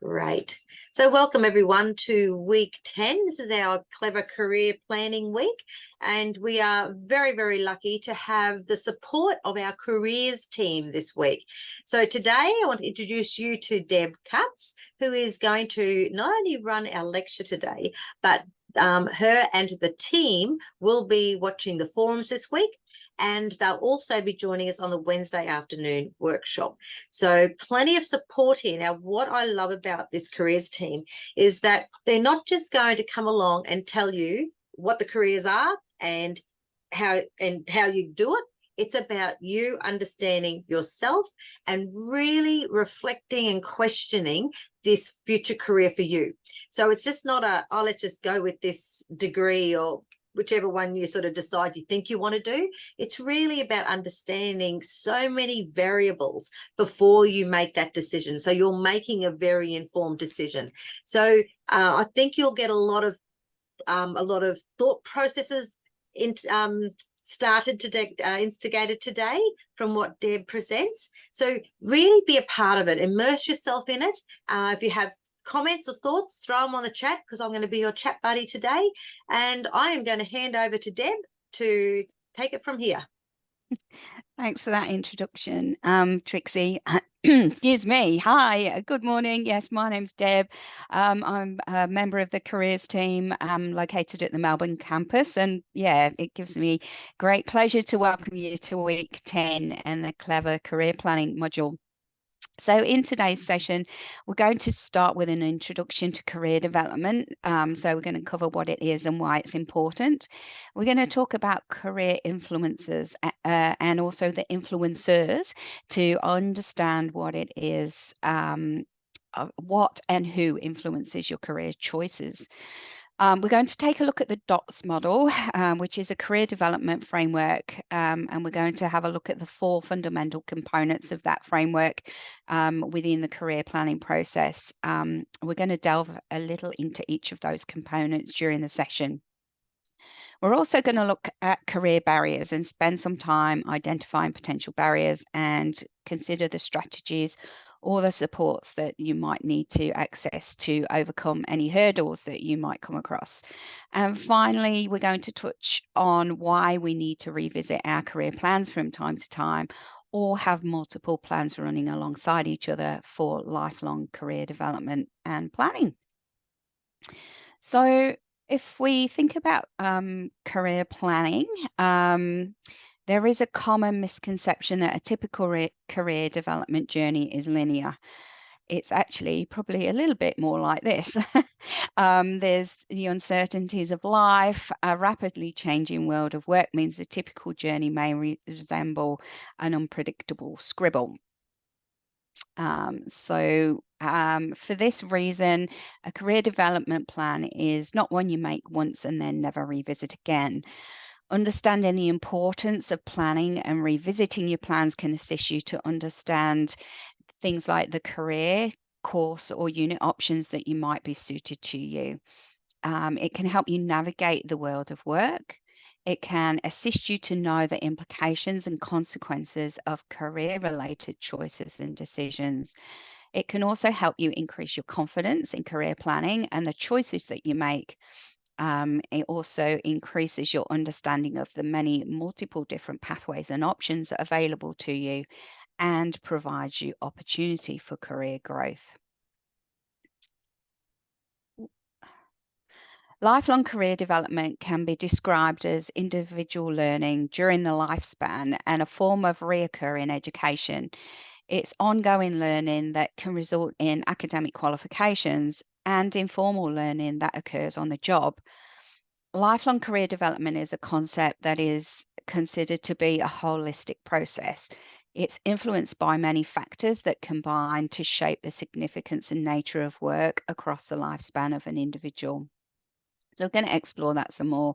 Great. So welcome everyone to week 10. This is our Clever Career Planning week, and we are very, very lucky to have the support of our careers team this week. So today I want to introduce you to Deb Cutts, who is going to not only run our lecture today, but her and the team will be watching the forums this week, and they'll also be joining us on the Wednesday afternoon workshop. So plenty of support here. Now, what I love about this careers team is that they're not just going to come along and tell you what the careers are and how you do it. It's about you understanding yourself and really reflecting and questioning this future career for you. So it's just not let's just go with this degree or whichever one you sort of decide you think you want to do. It's really about understanding so many variables before you make that decision. So you're making a very informed decision. So I think you'll get a lot of thought processes instigated today from what Deb presents. So really be a part of it, immerse yourself in it. If you have comments or thoughts, throw them on the chat, because I'm going to be your chat buddy today, and I am going to hand over to Deb to take it from here. Thanks for that introduction, Trixie. Excuse me. Hi, good morning. Yes, my name's Deb. I'm a member of the careers team located at the Melbourne campus. And yeah, it gives me great pleasure to welcome you to week 10 and the Clever Career Planning module. So in today's session, we're going to start with an introduction to career development. So we're going to cover what it is and why it's important. We're going to talk about career influencers and also the influencers to understand what it is, what and who influences your career choices. We're going to take a look at the DOTS model, which is a career development framework, and we're going to have a look at the 4 fundamental components of that framework within the career planning process. We're going to delve a little into each of those components during the session. We're also going to look at career barriers and spend some time identifying potential barriers and consider the strategies or the supports that you might need to access to overcome any hurdles that you might come across. And finally, we're going to touch on why we need to revisit our career plans from time to time, or have multiple plans running alongside each other for lifelong career development and planning. So if we think about career planning, there is a common misconception that a typical career development journey is linear. It's actually probably a little bit more like this. There's the uncertainties of life. A rapidly changing world of work means the typical journey may resemble an unpredictable scribble. For this reason, a career development plan is not one you make once and then never revisit again. Understanding the importance of planning and revisiting your plans can assist you to understand things like the career, course, or unit options that you might be suited to you. It can help you navigate the world of work. It can assist you to know the implications and consequences of career-related choices and decisions. It can also help you increase your confidence in career planning and the choices that you make. It also increases your understanding of the many multiple different pathways and options available to you and provides you opportunity for career growth. Lifelong career development can be described as individual learning during the lifespan and a form of reoccurring education. It's ongoing learning that can result in academic qualifications and informal learning that occurs on the job. Lifelong career development is a concept that is considered to be a holistic process. It's influenced by many factors that combine to shape the significance and nature of work across the lifespan of an individual. So we're going to explore that some more.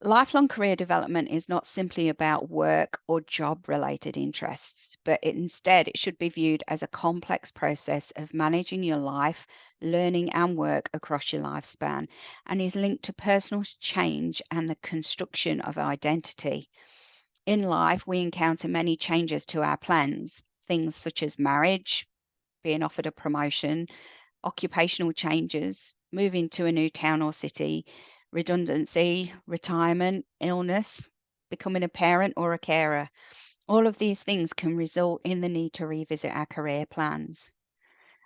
Lifelong career development is not simply about work or job-related interests, but instead it should be viewed as a complex process of managing your life, learning and work across your lifespan, and is linked to personal change and the construction of identity. In life, we encounter many changes to our plans, things such as marriage, being offered a promotion, occupational changes, moving to a new town or city, redundancy, retirement, illness, becoming a parent or a carer. All of these things can result in the need to revisit our career plans.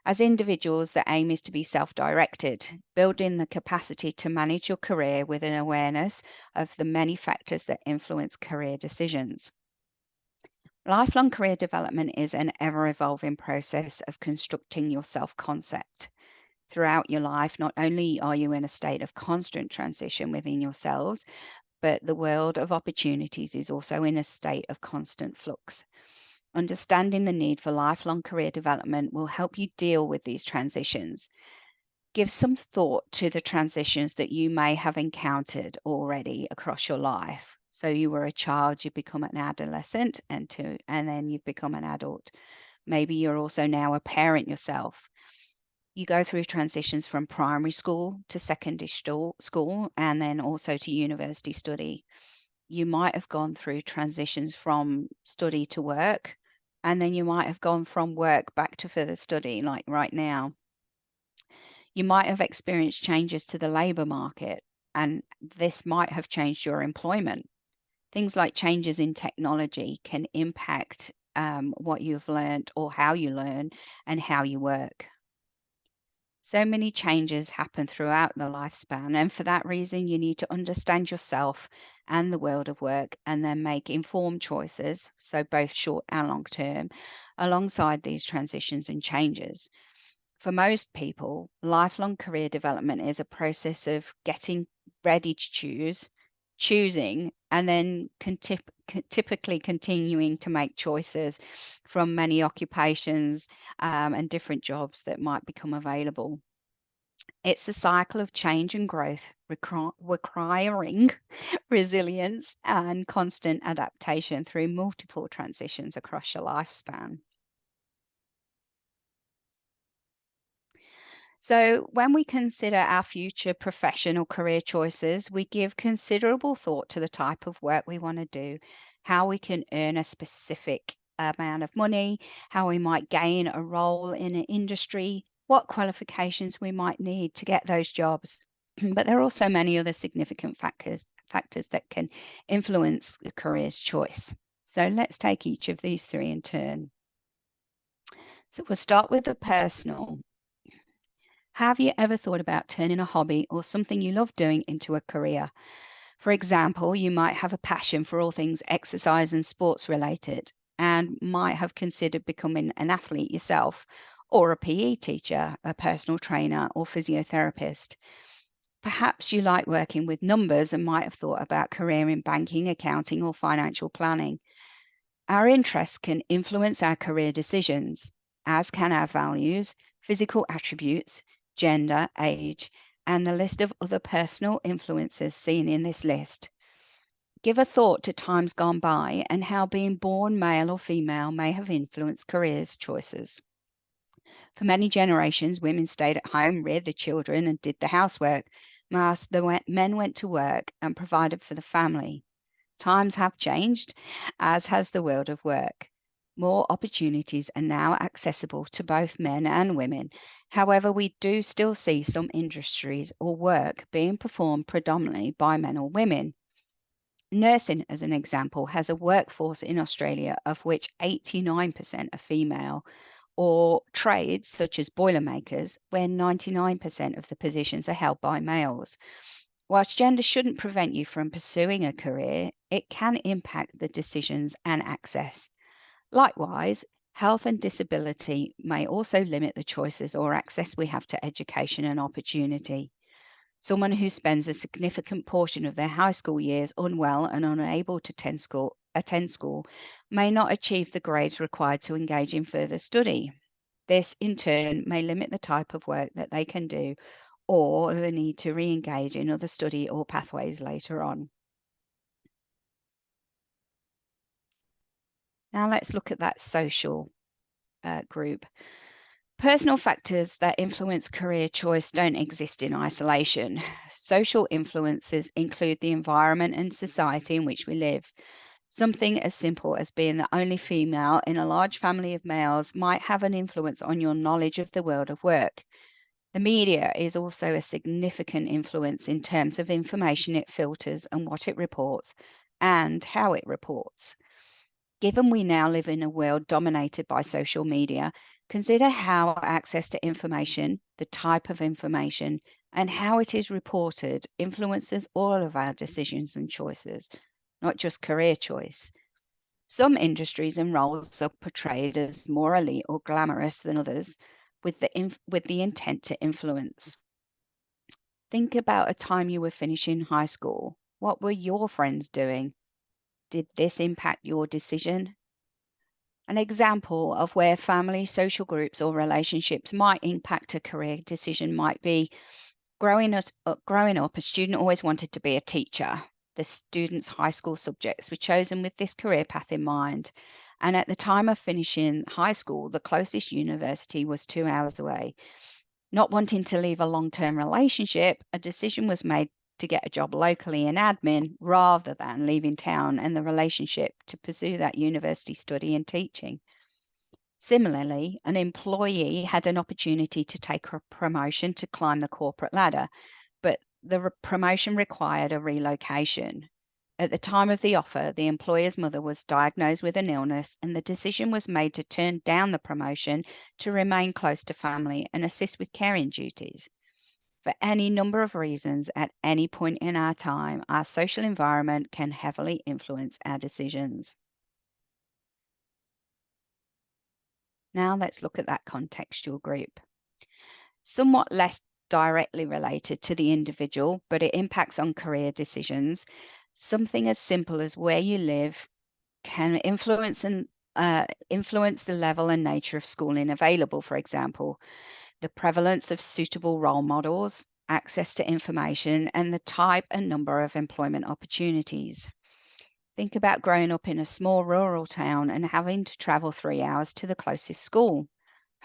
As individuals, the aim is to be self directed, building the capacity to manage your career with an awareness of the many factors that influence career decisions. Lifelong career development is an ever evolving process of constructing your self concept. Throughout your life, not only are you in a state of constant transition within yourselves, but the world of opportunities is also in a state of constant flux. Understanding the need for lifelong career development will help you deal with these transitions. Give some thought to the transitions that you may have encountered already across your life. So you were a child, you become an adolescent, and then you've become an adult. Maybe you're also now a parent yourself. You go through transitions from primary school to secondary school and then also to university study. You might have gone through transitions from study to work, and then you might have gone from work back to further study, like right now. You might have experienced changes to the labor market, and this might have changed your employment. Things like changes in technology can impact what you've learned or how you learn and how you work. So many changes happen throughout the lifespan, and for that reason, you need to understand yourself and the world of work and then make informed choices, so both short and long term, alongside these transitions and changes. For most people, lifelong career development is a process of getting ready to choosing, and then typically continuing to make choices from many occupations and different jobs that might become available. It's a cycle of change and growth, requiring resilience and constant adaptation through multiple transitions across your lifespan. So, when we consider our future professional career choices, we give considerable thought to the type of work we want to do, how we can earn a specific amount of money, how we might gain a role in an industry, what qualifications we might need to get those jobs. But there are also many other significant factors that can influence the career's choice. So, let's take each of these three in turn. So, we'll start with the personal. Have you ever thought about turning a hobby or something you love doing into a career? For example, you might have a passion for all things exercise and sports related and might have considered becoming an athlete yourself, or a PE teacher, a personal trainer, or physiotherapist. Perhaps you like working with numbers and might have thought about career in banking, accounting, or financial planning. Our interests can influence our career decisions, as can our values, physical attributes, gender, age, and the list of other personal influences seen in this list. Give a thought to times gone by and how being born male or female may have influenced careers choices. For many generations, women stayed at home, reared the children, and did the housework, whilst the men went to work and provided for the family. Times have changed, as has the world of work. More opportunities are now accessible to both men and women. However, we do still see some industries or work being performed predominantly by men or women. Nursing, as an example, has a workforce in Australia of which 89% are female, or trades such as boilermakers, where 99% of the positions are held by males. Whilst gender shouldn't prevent you from pursuing a career, it can impact the decisions and access. Likewise, health and disability may also limit the choices or access we have to education and opportunity. Someone who spends a significant portion of their high school years unwell and unable to attend school may not achieve the grades required to engage in further study. This, in turn, may limit the type of work that they can do or the need to re-engage in other study or pathways later on. Now let's look at that social group. Personal factors that influence career choice don't exist in isolation. Social influences include the environment and society in which we live. Something as simple as being the only female in a large family of males might have an influence on your knowledge of the world of work. The media is also a significant influence in terms of information it filters and what it reports and how it reports. Given we now live in a world dominated by social media, consider how access to information, the type of information, and how it is reported influences all of our decisions and choices, not just career choice. Some industries and roles are portrayed as more elite or glamorous than others with the intent to influence. Think about a time you were finishing high school. What were your friends doing? Did this impact your decision? An example of where family, social groups, or relationships might impact a career decision might be growing up, a student always wanted to be a teacher. The student's high school subjects were chosen with this career path in mind. And at the time of finishing high school, the closest university was 2 hours away. Not wanting to leave a long-term relationship, a decision was made to get a job locally in admin rather than leaving town and the relationship to pursue that university study and teaching. Similarly, an employee had an opportunity to take a promotion to climb the corporate ladder, but the promotion required a relocation. At the time of the offer, the employer's mother was diagnosed with an illness, and the decision was made to turn down the promotion to remain close to family and assist with caring duties. For any number of reasons, at any point in our time, our social environment can heavily influence our decisions. Now let's look at that contextual group. Somewhat less directly related to the individual, but it impacts on career decisions. Something as simple as where you live can influence the level and nature of schooling available, for example, the prevalence of suitable role models, access to information, and the type and number of employment opportunities. Think about growing up in a small rural town and having to travel 3 hours to the closest school.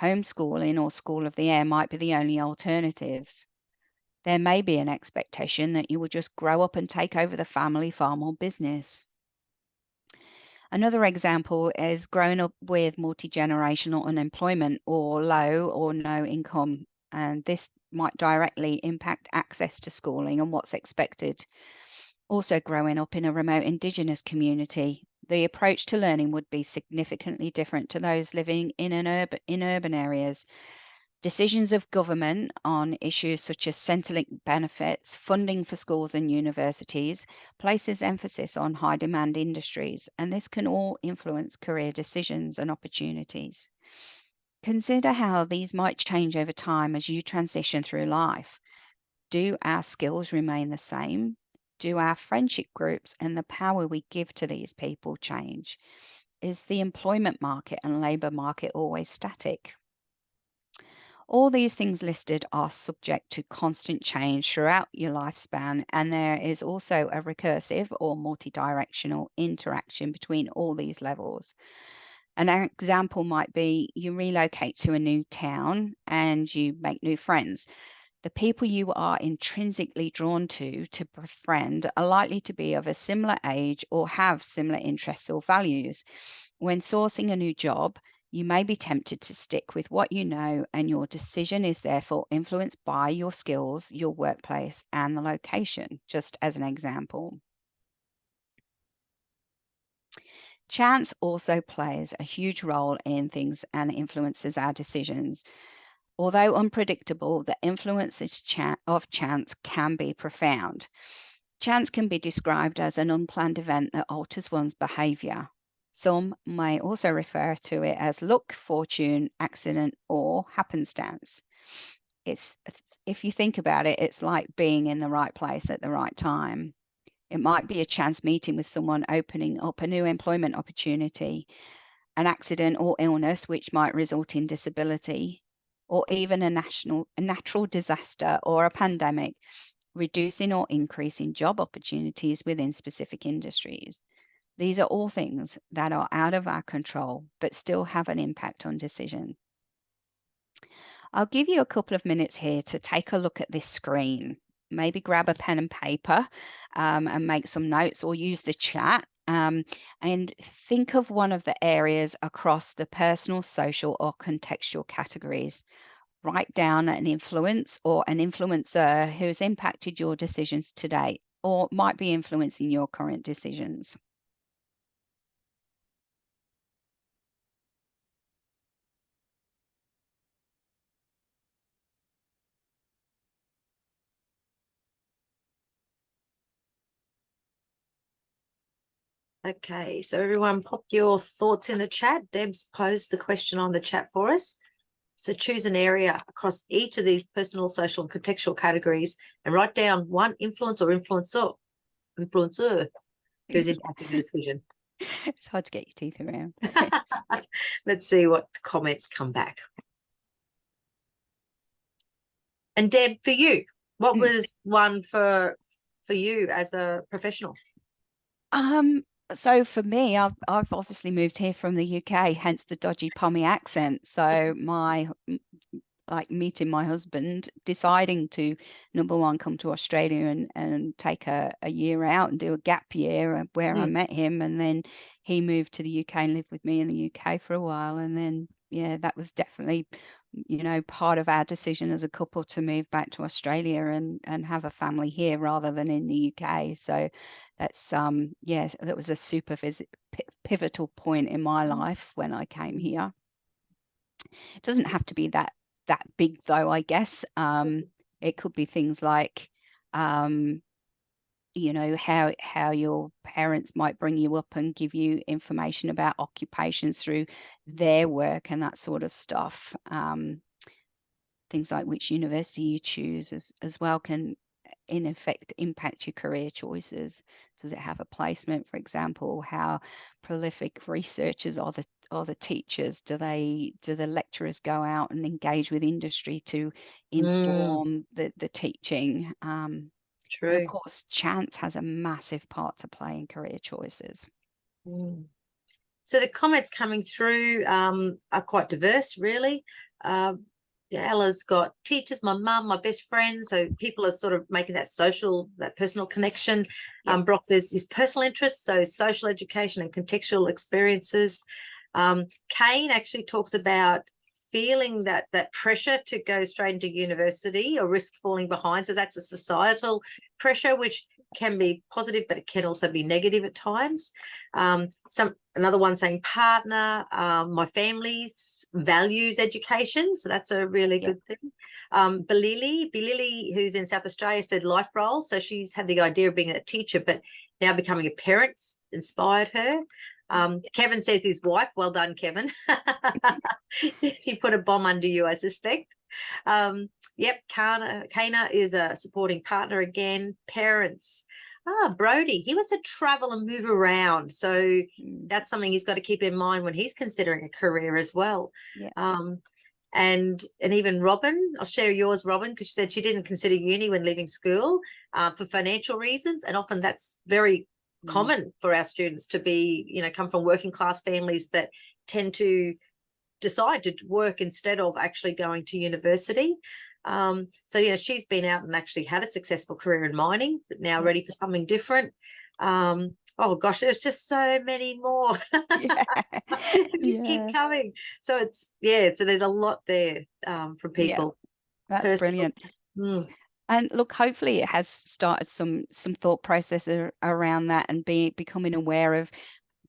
Homeschooling or school of the air might be the only alternatives. There may be an expectation that you will just grow up and take over the family farm or business. Another example is growing up with multi-generational unemployment or low or no income, and this might directly impact access to schooling and what's expected. Also, growing up in a remote Indigenous community, the approach to learning would be significantly different to those living in urban areas. Decisions of government on issues such as Centrelink benefits, funding for schools and universities, places emphasis on high demand industries, and this can all influence career decisions and opportunities. Consider how these might change over time as you transition through life. Do our skills remain the same? Do our friendship groups and the power we give to these people change? Is the employment market and labour market always static? All these things listed are subject to constant change throughout your lifespan, and there is also a recursive or multi-directional interaction between all these levels. An example might be you relocate to a new town and you make new friends. The people you are intrinsically drawn to befriend are likely to be of a similar age or have similar interests or values. When sourcing a new job, you may be tempted to stick with what you know, and your decision is therefore influenced by your skills, your workplace, and the location, just as an example. Chance also plays a huge role in things and influences our decisions. Although unpredictable, the influences of chance can be profound. Chance can be described as an unplanned event that alters one's behavior. Some may also refer to it as luck, fortune, accident, or happenstance. It's, if you think about it, it's like being in the right place at the right time. It might be a chance meeting with someone opening up a new employment opportunity, an accident or illness which might result in disability, or even a natural disaster or a pandemic, reducing or increasing job opportunities within specific industries. These are all things that are out of our control, but still have an impact on decision. I'll give you a couple of minutes here to take a look at this screen. Maybe grab a pen and paper and make some notes, or use the chat. And think of one of the areas across the personal, social, or contextual categories. Write down an influence or an influencer who has impacted your decisions to date or might be influencing your current decisions. Okay, so everyone pop your thoughts in the chat. Deb's posed the question on the chat for us. So choose an area across each of these personal, social, and contextual categories and write down one influence or influencer who's impacting the decision. It's hard to get your teeth around. Let's see what comments come back. And Deb, for you, what was one for you as a professional? So for me, I've obviously moved here from the UK, hence the dodgy Pommy accent. So my like meeting my husband, deciding to, number one, come to Australia and take a year out and do a gap year where I met him, and then he moved to the UK and lived with me in the UK for a while, and then yeah, that was definitely, you know, part of our decision as a couple to move back to Australia and have a family here rather than in the UK. So that's yeah, that was a super pivotal point in my life when I came here. It doesn't have to be that big though, I guess. It could be things like you know, how your parents might bring you up and give you information about occupations through their work and that sort of stuff. Things like which university you choose as well can in effect impact your career choices. Does it have a placement, for example? How prolific researchers are the teachers? Do the lecturers go out and engage with industry to inform the teaching? And of True. course, chance has a massive part to play in career choices. So the comments coming through are quite diverse, really. Ella's got teachers, my mum, my best friend. So people are sort of making that social, that personal connection. Yep. Brock says his personal interests, so social education and contextual experiences. Kane actually talks about feeling that pressure to go straight into university or risk falling behind. So that's a societal pressure, which can be positive, but it can also be negative at times. Another one saying partner, my family's values education. So that's a really good thing. Bilili, who's in South Australia, said life role. So she's had the idea of being a teacher, but now becoming a parent inspired her. Kevin says his wife. Well done, Kevin. He put a bomb under you, I suspect. Yep, Kana is a supporting partner again. Parents. Brody, he wants to travel and move around. So that's something he's got to keep in mind when he's considering a career as well. Yeah. And even Robin, I'll share yours, Robin, because she said she didn't consider uni when leaving school for financial reasons. And often that's very common for our students to be, you know, come from working class families that tend to decide to work instead of actually going to university. So, you know, she's been out and actually had a successful career in mining, but now ready for something different. Oh gosh, there's just so many more. These keep coming. So so there's a lot there from people. That's brilliant. And look, hopefully it has started some thought processes around that and becoming aware of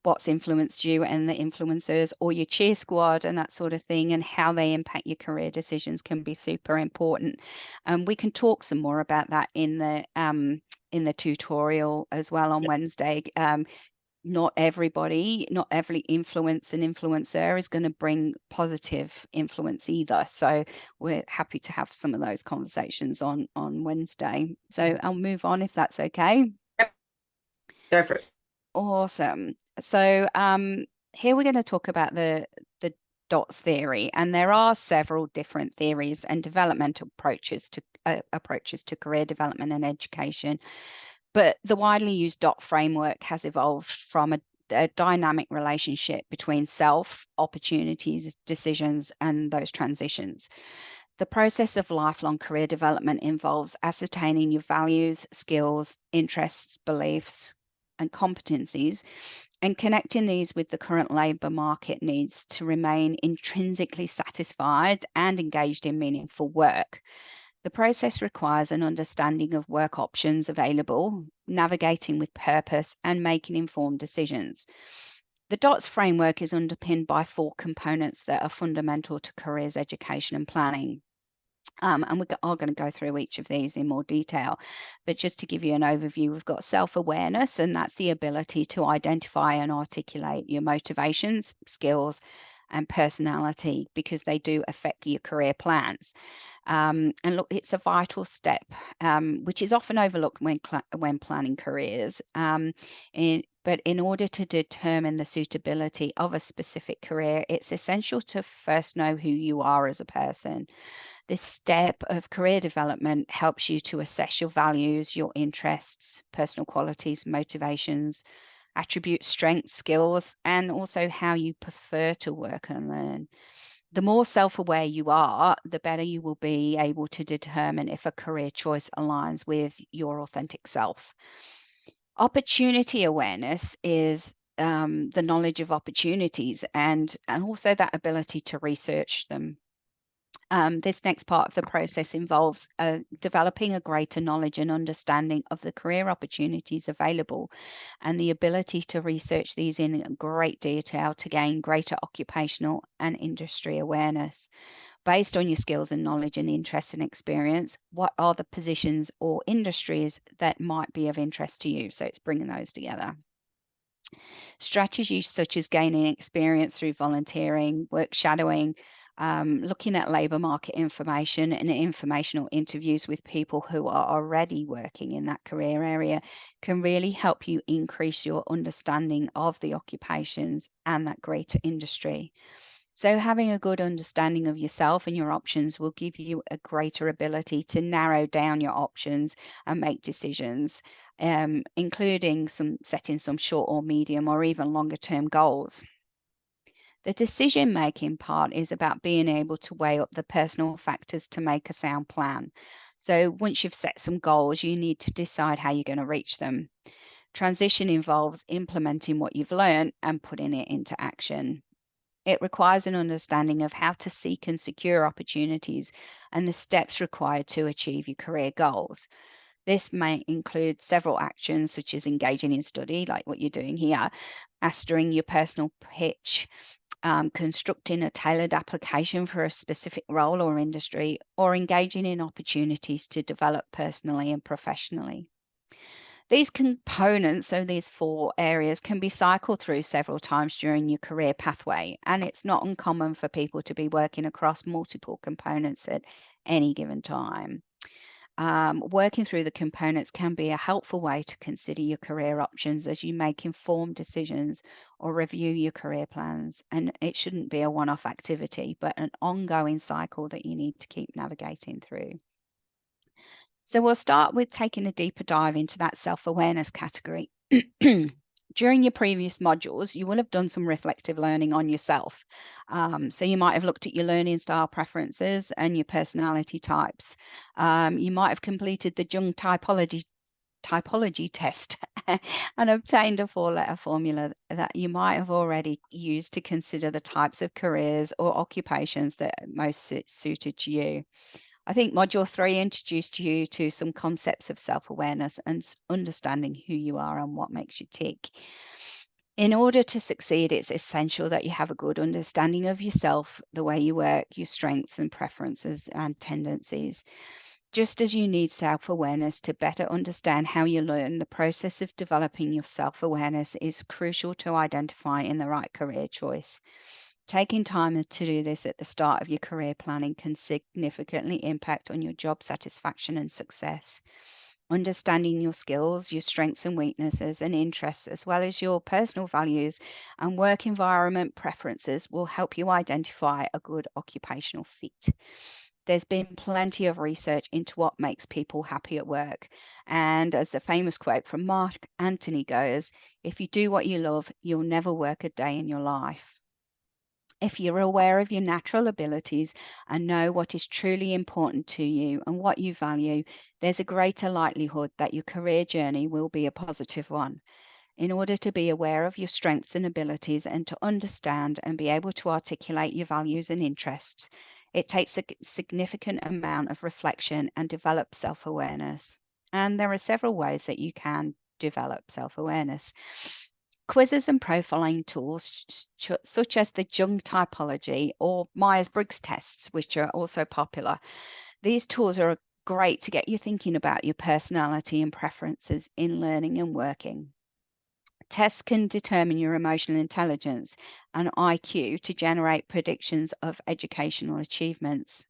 what's influenced you and the influencers or your cheer squad and that sort of thing, and how they impact your career decisions can be super important. And we can talk some more about that in the tutorial as well on Wednesday. Not every influence and influencer is going to bring positive influence either. So we're happy to have some of those conversations on Wednesday. So I'll move on if that's okay. Go for it. Awesome. So here we're going to talk about the DOTS theory, and there are several different theories and developmental approaches to career development and education. But the widely used DOT framework has evolved from a dynamic relationship between self, opportunities, decisions, and those transitions. The process of lifelong career development involves ascertaining your values, skills, interests, beliefs, and competencies, and connecting these with the current labour market needs to remain intrinsically satisfied and engaged in meaningful work. The process requires an understanding of work options available, navigating with purpose, and making informed decisions. The DOTS framework is underpinned by 4 components that are fundamental to careers education and planning. And we are going to go through each of these in more detail. But just to give you an overview, we've got self-awareness, and that's the ability to identify and articulate your motivations, skills, and personality, because they do affect your career plans. And look, it's a vital step, which is often overlooked when planning careers. But in order to determine the suitability of a specific career, it's essential to first know who you are as a person. This step of career development helps you to assess your values, your interests, personal qualities, motivations, attributes, strengths, skills, and also how you prefer to work and learn. The more self-aware you are, the better you will be able to determine if a career choice aligns with your authentic self. Opportunity awareness is the knowledge of opportunities and also that ability to research them. This next part of the process involves developing a greater knowledge and understanding of the career opportunities available and the ability to research these in great detail to gain greater occupational and industry awareness. Based on your skills and knowledge and interest and experience, what are the positions or industries that might be of interest to you? So it's bringing those together. Strategies such as gaining experience through volunteering, work shadowing, looking at labour market information and informational interviews with people who are already working in that career area can really help you increase your understanding of the occupations and that greater industry. So having a good understanding of yourself and your options will give you a greater ability to narrow down your options and make decisions, including setting some short or medium or even longer term goals. The decision-making part is about being able to weigh up the personal factors to make a sound plan. So once you've set some goals, you need to decide how you're going to reach them. Transition involves implementing what you've learned and putting it into action. It requires an understanding of how to seek and secure opportunities and the steps required to achieve your career goals. This may include several actions such as engaging in study, like what you're doing here, mastering your personal pitch, constructing a tailored application for a specific role or industry, or engaging in opportunities to develop personally and professionally. These components, so these 4 areas, can be cycled through several times during your career pathway, and it's not uncommon for people to be working across multiple components at any given time. Working through the components can be a helpful way to consider your career options as you make informed decisions or review your career plans. And it shouldn't be a one-off activity, but an ongoing cycle that you need to keep navigating through. So we'll start with taking a deeper dive into that self-awareness category. During your previous modules, you will have done some reflective learning on yourself. So you might have looked at your learning style preferences and your personality types. You might have completed the Jung typology test and obtained a 4-letter formula that you might have already used to consider the types of careers or occupations that most suited to you. I think Module 3 introduced you to some concepts of self-awareness and understanding who you are and what makes you tick. In order to succeed, it's essential that you have a good understanding of yourself, the way you work, your strengths and preferences and tendencies. Just as you need self-awareness to better understand how you learn, the process of developing your self-awareness is crucial to identifying the right career choice. Taking time to do this at the start of your career planning can significantly impact on your job satisfaction and success. Understanding your skills, your strengths and weaknesses and interests, as well as your personal values and work environment preferences will help you identify a good occupational fit. There's been plenty of research into what makes people happy at work. And as the famous quote from Mark Antony goes, if you do what you love, you'll never work a day in your life. If you're aware of your natural abilities and know what is truly important to you and what you value, there's a greater likelihood that your career journey will be a positive one. in order to be aware of your strengths and abilities and to understand and be able to articulate your values and interests. It takes a significant amount of reflection and develop self-awareness. And there are several ways that you can develop self-awareness. Quizzes and profiling tools such as the Jung typology or Myers-Briggs tests, which are also popular. These tools are great to get you thinking about your personality and preferences in learning and working. Tests can determine your emotional intelligence and IQ to generate predictions of educational achievements.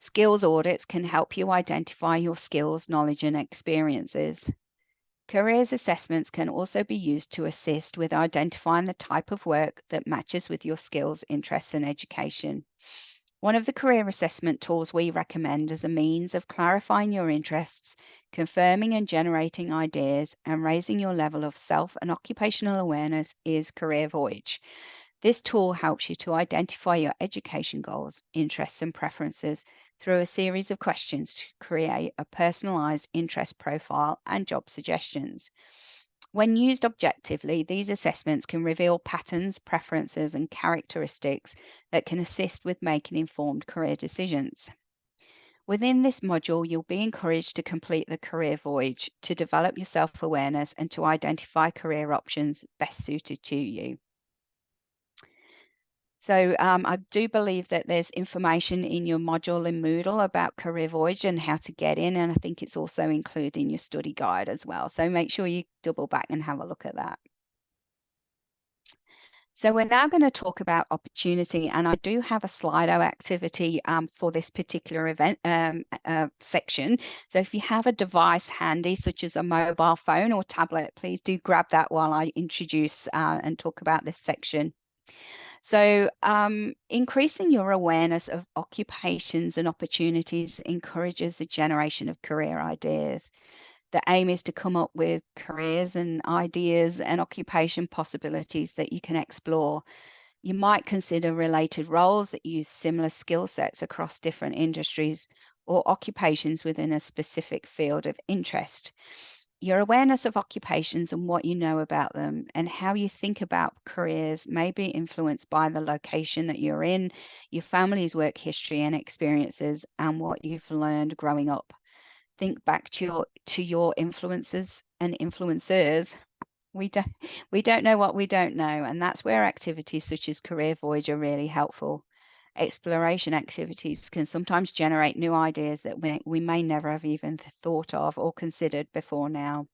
Skills audits can help you identify your skills, knowledge, and experiences. Careers assessments can also be used to assist with identifying the type of work that matches with your skills, interests, and education. One of the career assessment tools we recommend as a means of clarifying your interests, confirming and generating ideas, and raising your level of self and occupational awareness is Career Voyage. This tool helps you to identify your education goals, interests, and preferences through a series of questions to create a personalized interest profile and job suggestions. When used objectively, these assessments can reveal patterns, preferences, and characteristics that can assist with making informed career decisions. Within this module, you'll be encouraged to complete the career voyage to develop your self-awareness and to identify career options best suited to you. So I do believe that there's information in your module in Moodle about Career Voyage and how to get in, and I think it's also included in your study guide as well. So make sure you double back and have a look at that. So we're now going to talk about opportunity, and I do have a Slido activity for this particular event section. So if you have a device handy, such as a mobile phone or tablet, please do grab that while I introduce and talk about this section. So increasing your awareness of occupations and opportunities encourages the generation of career ideas. The aim is to come up with careers and ideas and occupation possibilities that you can explore. You might consider related roles that use similar skill sets across different industries or occupations within a specific field of interest. Your awareness of occupations and what you know about them and how you think about careers may be influenced by the location that you're in, your family's work history and experiences, and what you've learned growing up. Think back to your influences and influencers. We don't know what we don't know, and that's where activities such as Career Voyage are really helpful. Exploration activities can sometimes generate new ideas that we may never have even thought of or considered before now.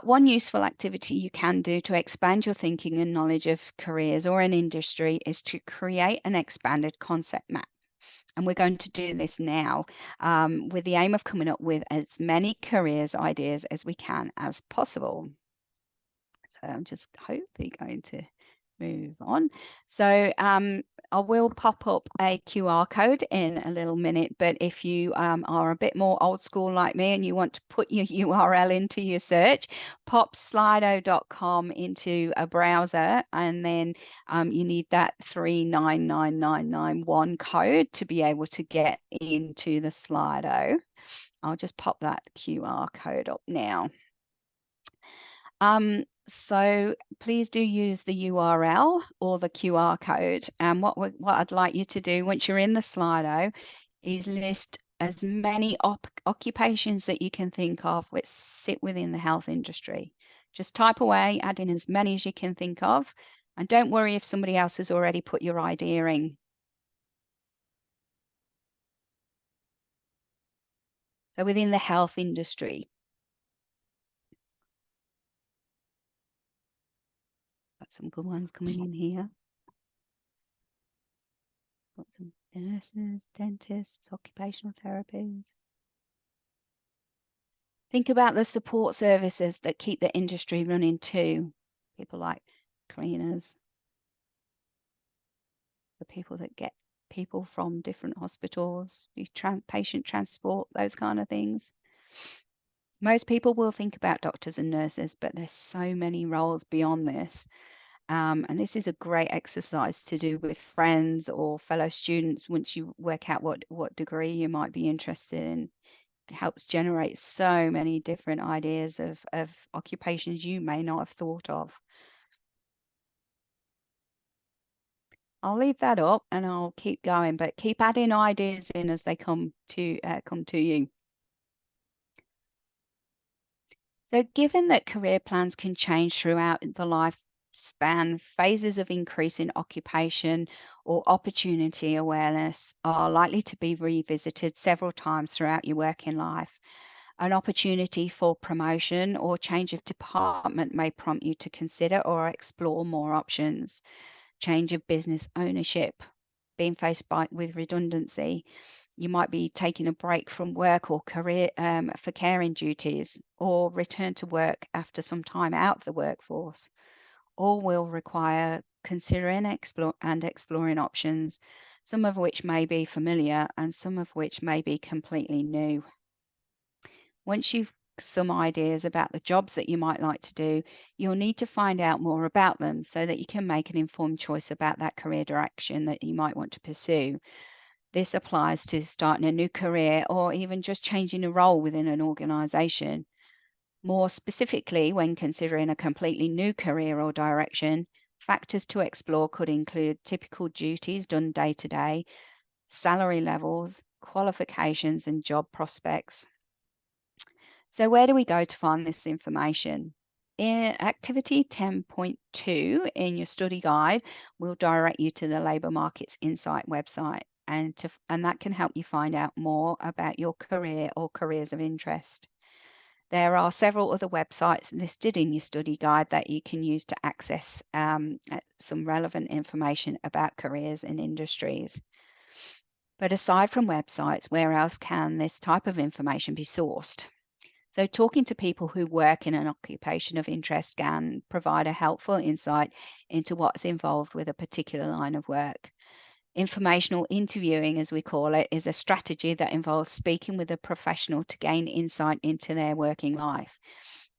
One useful activity you can do to expand your thinking and knowledge of careers or an industry is to create an expanded concept map. And we're going to do this now with the aim of coming up with as many careers ideas as we can as possible. So I'm just hopefully going to move on. So I will pop up a QR code in a little minute, but if you are a bit more old school like me and you want to put your URL into your search, pop slido.com into a browser, and then you need that 399991 code to be able to get into the Slido. I'll just pop that QR code up now. So please do use the URL or the QR code. And what I'd like you to do once you're in the Slido is list as many occupations that you can think of which sit within the health industry. Just type away, add in as many as you can think of, and don't worry if somebody else has already put your idea in. So within the health industry. Got some good ones coming in here. Got some nurses, dentists, occupational therapies. Think about the support services that keep the industry running too. People like cleaners, the people that get people from different hospitals, patient transport, those kind of things. Most people will think about doctors and nurses, but there's so many roles beyond this. And this is a great exercise to do with friends or fellow students once you work out what degree you might be interested in. helps generate so many different ideas of occupations you may not have thought of. I'll leave that up and I'll keep going, but keep adding ideas in as they come to you. So given that career plans can change throughout the lifespan, phases of increase in occupation or opportunity awareness are likely to be revisited several times throughout your working life. An opportunity for promotion or change of department may prompt you to consider or explore more options. Change of business ownership, being faced with redundancy. You might be taking a break from work or career for caring duties, or return to work after some time out of the workforce. All will require considering exploring options, some of which may be familiar and some of which may be completely new. Once you've some ideas about the jobs that you might like to do, you'll need to find out more about them so that you can make an informed choice about that career direction that you might want to pursue. This applies to starting a new career or even just changing a role within an organization. More specifically, when considering a completely new career or direction, factors to explore could include typical duties done day to day, salary levels, qualifications, and job prospects. So where do we go to find this information? In activity 10.2 in your study guide will direct you to the Labour Markets Insight website, and that can help you find out more about your career or careers of interest. There are several other websites listed in your study guide that you can use to access some relevant information about careers and industries. But aside from websites, where else can this type of information be sourced? So talking to people who work in an occupation of interest can provide a helpful insight into what's involved with a particular line of work. Informational interviewing, as we call it, is a strategy that involves speaking with a professional to gain insight into their working life.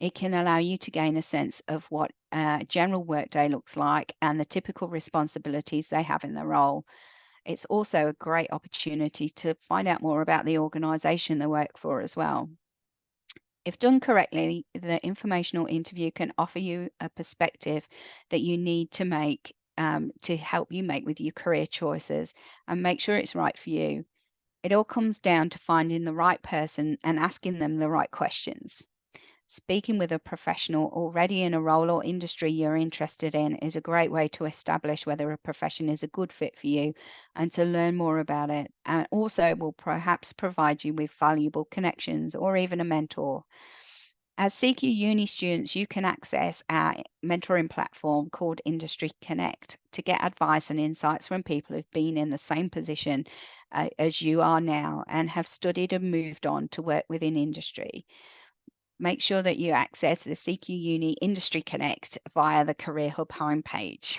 It can allow you to gain a sense of what a general workday looks like and the typical responsibilities they have in their role. It's also a great opportunity to find out more about the organisation they work for as well. If done correctly, the informational interview can offer you a perspective that you need to make to help you make with your career choices and make sure it's right for you. It all comes down to finding the right person and asking them the right questions. Speaking with a professional already in a role or industry you're interested in is a great way to establish whether a profession is a good fit for you and to learn more about it. And also will perhaps provide you with valuable connections or even a mentor. As CQ Uni students, you can access our mentoring platform called Industry Connect to get advice and insights from people who've been in the same position as you are now and have studied and moved on to work within industry. Make sure that you access the CQ Uni Industry Connect via the Career Hub homepage.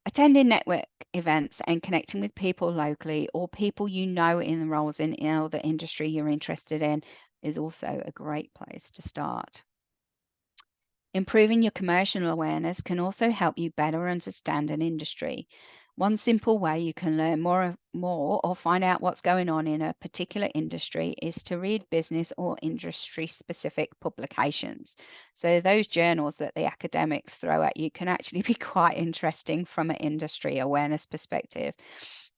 Attending network events and connecting with people locally or people you know in the roles in the industry you're interested in is also a great place to start. Improving your commercial awareness can also help you better understand an industry. One simple way you can learn more or find out what's going on in a particular industry is to read business or industry specific publications. So those journals that the academics throw at you can actually be quite interesting from an industry awareness perspective.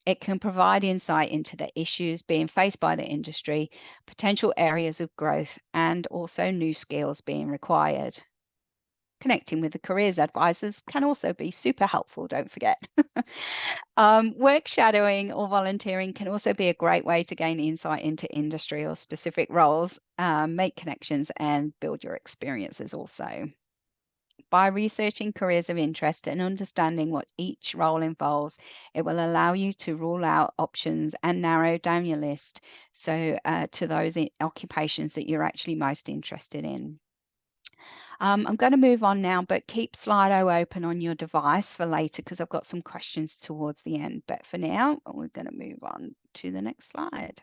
It can provide insight into the issues being faced by the industry, potential areas of growth, and also new skills being required. Connecting with the careers advisors can also be super helpful, don't forget. Work shadowing or volunteering can also be a great way to gain insight into industry or specific roles, make connections and build your experiences also. By researching careers of interest and understanding what each role involves, it will allow you to rule out options and narrow down your list to those occupations that you're actually most interested in. I'm going to move on now, but keep Slido open on your device for later because I've got some questions towards the end. But for now, we're going to move on to the next slide.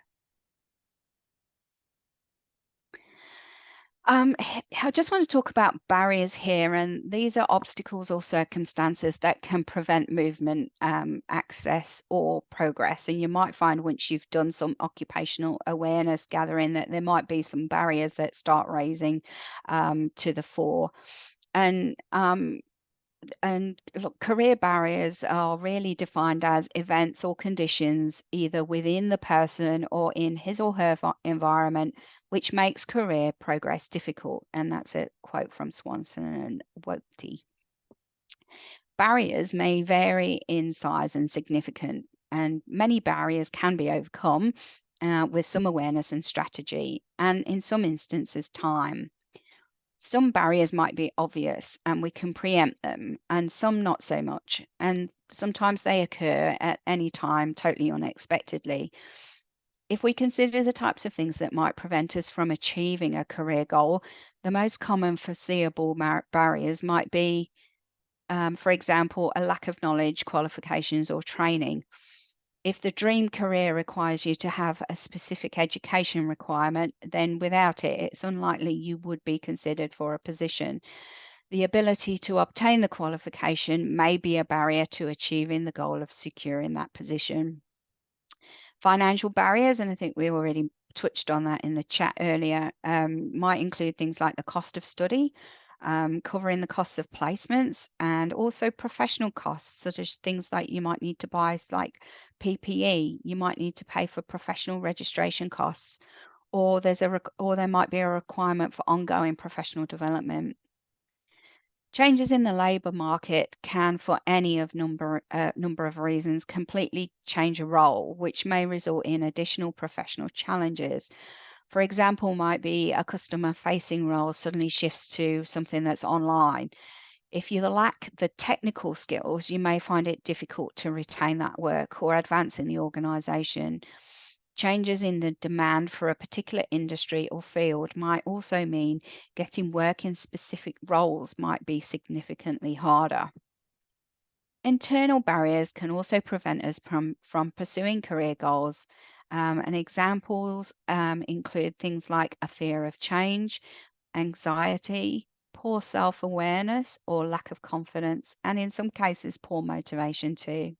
I just want to talk about barriers here, and these are obstacles or circumstances that can prevent movement, access, or progress. And you might find once you've done some occupational awareness gathering that there might be some barriers that start raising to the fore. And look, career barriers are really defined as events or conditions either within the person or in his or her environment, which makes career progress difficult. And that's a quote from Swanson and Wopte. Barriers may vary in size and significance, and many barriers can be overcome with some awareness and strategy, and in some instances, time. Some barriers might be obvious and we can preempt them, and some not so much. And sometimes they occur at any time, totally unexpectedly. If we consider the types of things that might prevent us from achieving a career goal, the most common foreseeable barriers might be, for example, a lack of knowledge, qualifications, or training. If the dream career requires you to have a specific education requirement, then without it, it's unlikely you would be considered for a position. The ability to obtain the qualification may be a barrier to achieving the goal of securing that position. Financial barriers, and I think we already touched on that in the chat earlier, might include things like the cost of study, covering the costs of placements, and also professional costs, such as things like you might need to buy like PPE, you might need to pay for professional registration costs, or there might be a requirement for ongoing professional development. Changes in the labour market can, for any of number of reasons, completely change a role, which may result in additional professional challenges. For example, might be a customer-facing role suddenly shifts to something that's online. If you lack the technical skills, you may find it difficult to retain that work or advance in the organisation. Changes in the demand for a particular industry or field might also mean getting work in specific roles might be significantly harder. Internal barriers can also prevent us from pursuing career goals. And examples include things like a fear of change, anxiety, poor self awareness, or lack of confidence, and in some cases, poor motivation too.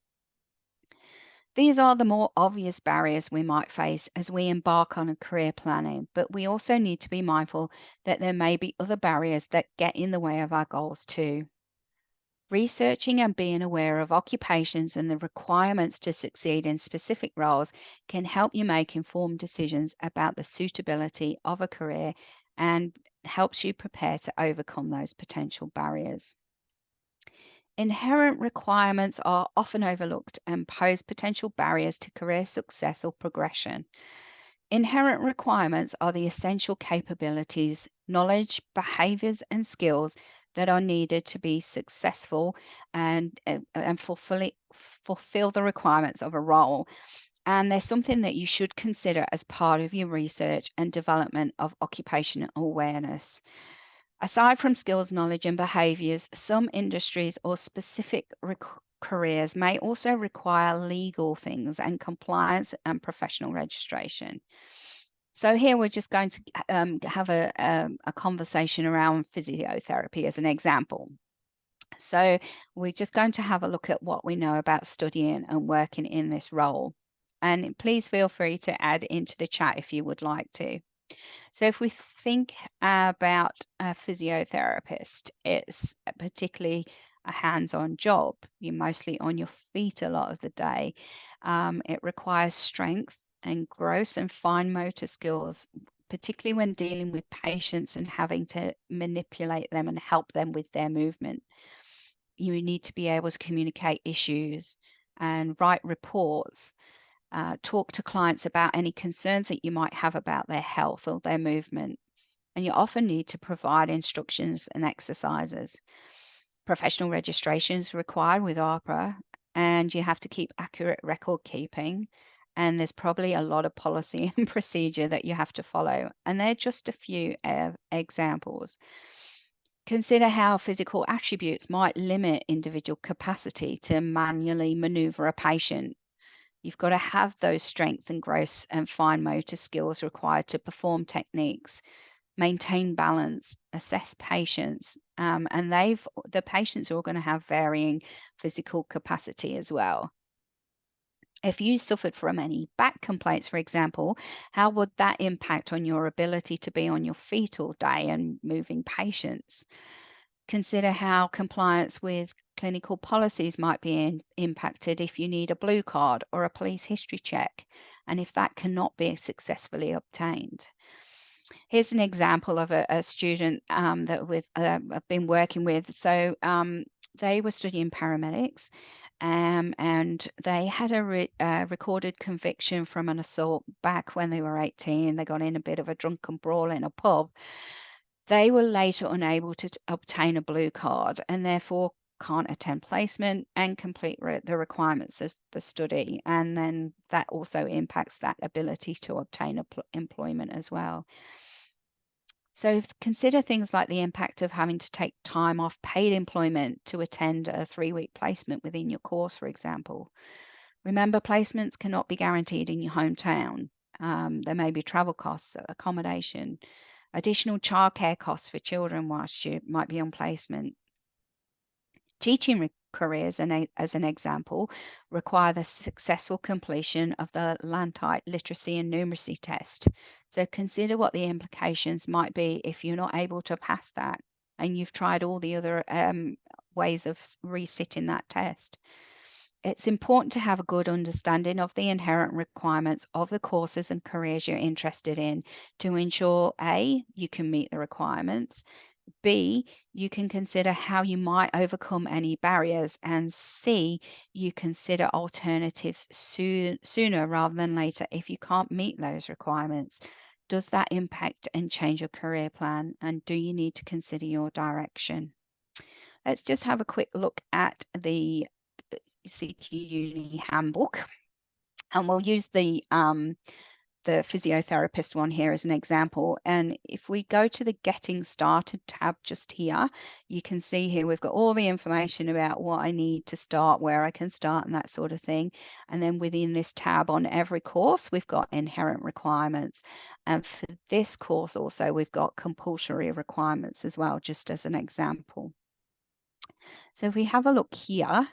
These are the more obvious barriers we might face as we embark on a career planning, but we also need to be mindful that there may be other barriers that get in the way of our goals too. Researching and being aware of occupations and the requirements to succeed in specific roles can help you make informed decisions about the suitability of a career and helps you prepare to overcome those potential barriers. Inherent requirements are often overlooked and pose potential barriers to career success or progression. Inherent requirements are the essential capabilities, knowledge, behaviors, and skills that are needed to be successful and fulfill the requirements of a role. And there's something that you should consider as part of your research and development of occupational awareness. Aside from skills, knowledge, and behaviors, some industries or specific careers may also require legal things and compliance and professional registration. So here we're just going to have a conversation around physiotherapy as an example. So we're just going to have a look at what we know about studying and working in this role. And please feel free to add into the chat if you would like to. So if we think about a physiotherapist, it's particularly a hands-on job. You're mostly on your feet a lot of the day. It requires strength and gross and fine motor skills, particularly when dealing with patients and having to manipulate them and help them with their movement. You need to be able to communicate issues and write reports. Talk to clients about any concerns that you might have about their health or their movement. And you often need to provide instructions and exercises. Professional registration is required with ARPA, and you have to keep accurate record keeping. And there's probably a lot of policy and procedure that you have to follow. And they're just a few examples. Consider how physical attributes might limit individual capacity to manually maneuver a patient. You've got to have those strength and gross and fine motor skills required to perform techniques. maintain balance, assess patients, and the patients are all going to have varying physical capacity as well. If you suffered from any back complaints, for example, how would that impact on your ability to be on your feet all day and moving patients? Consider how compliance with clinical policies might be impacted if you need a blue card or a police history check, and if that cannot be successfully obtained. Here's an example of a student that we've been working with. So they were studying paramedics, and they had a recorded conviction from an assault back when they were 18. They got in a bit of a drunken brawl in a pub. They were later unable to obtain a blue card and therefore can't attend placement and complete the requirements of the study. And then that also impacts that ability to obtain employment as well. So consider things like the impact of having to take time off paid employment to attend a 3-week placement within your course, for example. Remember, placements cannot be guaranteed in your hometown. There may be travel costs, accommodation, additional childcare costs for children whilst you might be on placement. Teaching careers, as an example, require the successful completion of the Lantite literacy and numeracy test. So consider what the implications might be if you're not able to pass that and you've tried all the other ways of resitting that test. It's important to have a good understanding of the inherent requirements of the courses and careers you're interested in to ensure A, you can meet the requirements, B, you can consider how you might overcome any barriers, and C, you consider alternatives sooner rather than later if you can't meet those requirements. Does that impact and change your career plan, and do you need to consider your direction? Let's just have a quick look at the CQ Uni handbook, and we'll use the physiotherapist one here as an example. And if we go to the Getting Started tab just here, you can see here we've got all the information about what I need to start, where I can start, and that sort of thing. And then within this tab on every course, we've got inherent requirements. And for this course also, we've got compulsory requirements as well, just as an example. So if we have a look here,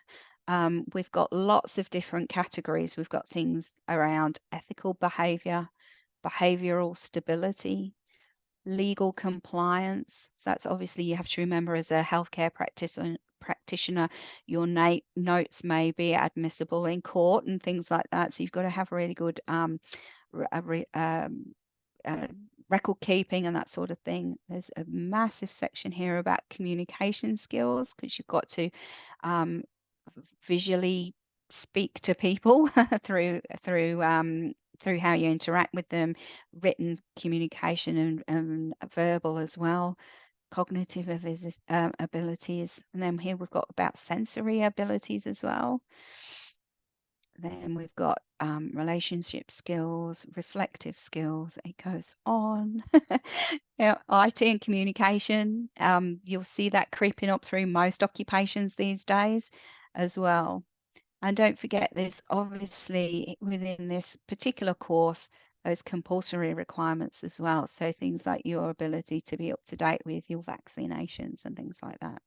we've got lots of different categories. We've got things around ethical behavior, behavioral stability, legal compliance. So that's obviously, you have to remember, as a healthcare practitioner, your notes may be admissible in court and things like that. So you've got to have really good record keeping and that sort of thing. There's a massive section here about communication skills, because you've got to visually speak to people through how you interact with them, written communication and verbal as well, cognitive abilities. And then here we've got about sensory abilities as well. Then we've got relationship skills, reflective skills. It goes on. IT and communication. You'll see that creeping up through most occupations these days as well. And don't forget, there's obviously within this particular course those compulsory requirements as well. So things like your ability to be up to date with your vaccinations and things like that.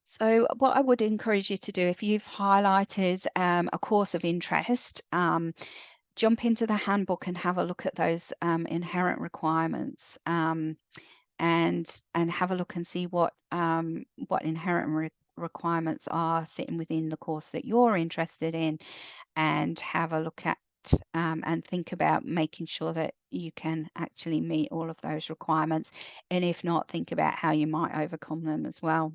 So what I would encourage you to do, if you've highlighted a course of interest, jump into the handbook and have a look at those inherent requirements, and have a look and see what inherent requirements are sitting within the course that you're interested in, and have a look at and think about making sure that you can actually meet all of those requirements, and if not, think about how you might overcome them as well.